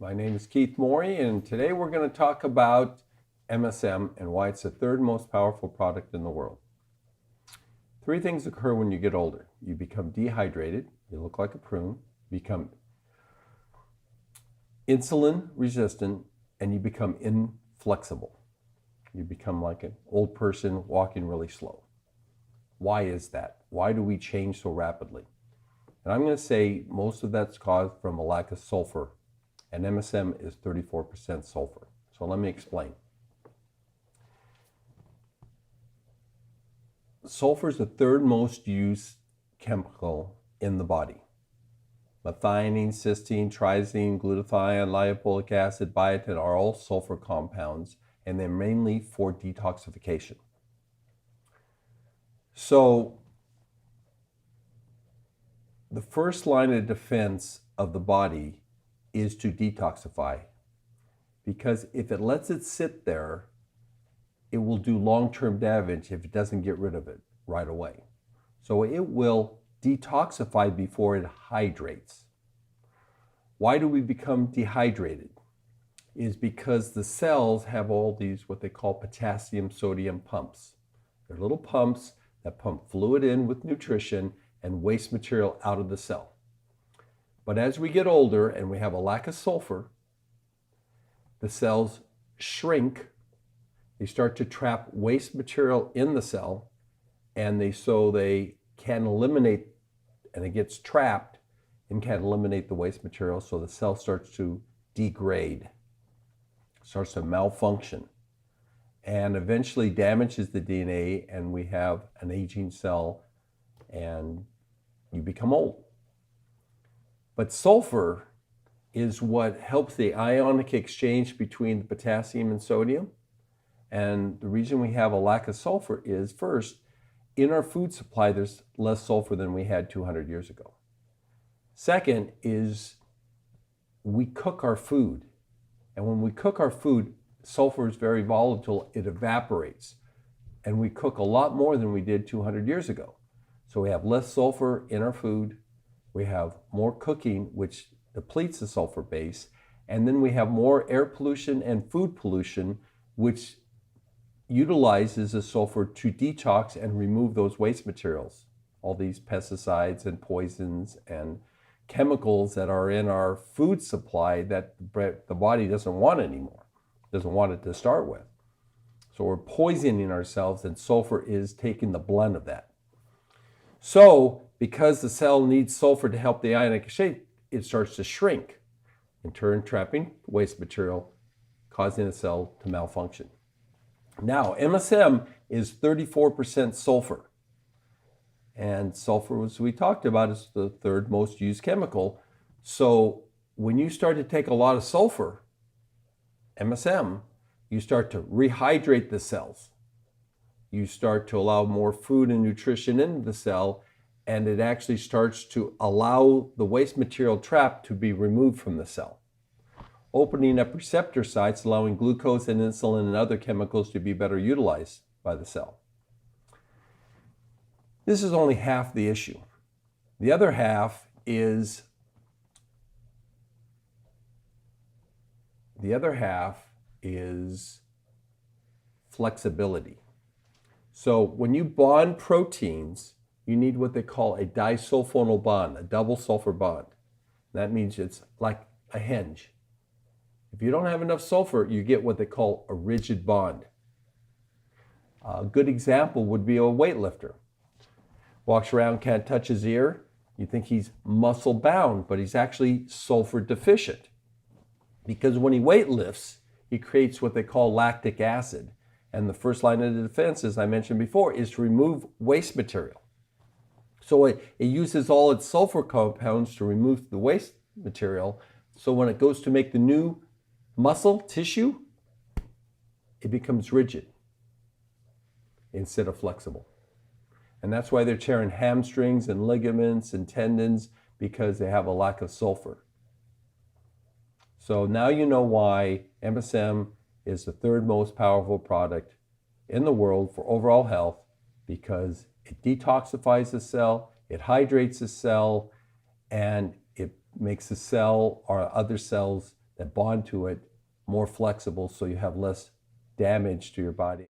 My name is Keith Morey, and today we're going to talk about MSM and why it's the third most powerful product in the world. Three things occur when you get older. You become dehydrated, you look like a prune, become insulin resistant, and you become inflexible. You become like an old person walking really slow. Why is that? Why do we change so rapidly? And I'm going to say most of that's caused from a lack of sulfur. And MSM is 34% sulfur. So let me explain. Sulfur is the third most used chemical in the body. Methionine, cysteine, trizine, glutathione, lipoic acid, biotin are all sulfur compounds, and they're mainly for detoxification. So the first line of defense of the body is to detoxify, because if it lets it sit there, it will do long-term damage if it doesn't get rid of it right away. So it will detoxify before it hydrates. Why do we become dehydrated? Is because the cells have all these what they call potassium sodium pumps. They're little pumps that pump fluid in with nutrition and waste material out of the cell. But as we get older and we have a lack of sulfur, the cells shrink. They start to trap waste material in the cell, and they can eliminate, and it gets trapped and can't eliminate the waste material, so the cell starts to degrade, starts to malfunction, and eventually damages the DNA, and we have an aging cell, and you become old. But sulfur is what helps the ionic exchange between the potassium and sodium. And the reason we have a lack of sulfur is, first, in our food supply, there's less sulfur than we had 200 years ago. Second is we cook our food. And when we cook our food, sulfur is very volatile. It evaporates. And we cook a lot more than we did 200 years ago. So we have less sulfur in our food. We have more cooking, which depletes the sulfur base. And then we have more air pollution and food pollution, which utilizes the sulfur to detox and remove those waste materials, all these pesticides and poisons and chemicals that are in our food supply that the body doesn't want anymore, doesn't want it to start with. So we're poisoning ourselves, and sulfur is taking the blend of that. So because the cell needs sulfur to help the ionic exchange, it starts to shrink, in turn trapping waste material, causing the cell to malfunction. Now, MSM is 34% sulfur. And sulfur, as we talked about, is the third most used chemical. So when you start to take a lot of sulfur, MSM, you start to rehydrate the cells. You start to allow more food and nutrition into the cell, and it actually starts to allow the waste material trapped to be removed from the cell, opening up receptor sites, allowing glucose and insulin and other chemicals to be better utilized by the cell. This is only half the issue. The other half is flexibility. So when you bond proteins, you need what they call a disulfonyl bond, a double sulfur bond. That means it's like a hinge. If you don't have enough sulfur, you get what they call a rigid bond. A good example would be a weightlifter. Walks around, can't touch his ear. You think he's muscle bound, but he's actually sulfur deficient. Because when he weightlifts, he creates what they call lactic acid. And the first line of defense, as I mentioned before, is to remove waste material. So it uses all its sulfur compounds to remove the waste material. So when it goes to make the new muscle tissue, it becomes rigid instead of flexible. And that's why they're tearing hamstrings and ligaments and tendons, because they have a lack of sulfur. So now you know why MSM is the third most powerful product in the world for overall health, because it detoxifies the cell, it hydrates the cell, and it makes the cell or other cells that bond to it more flexible so you have less damage to your body.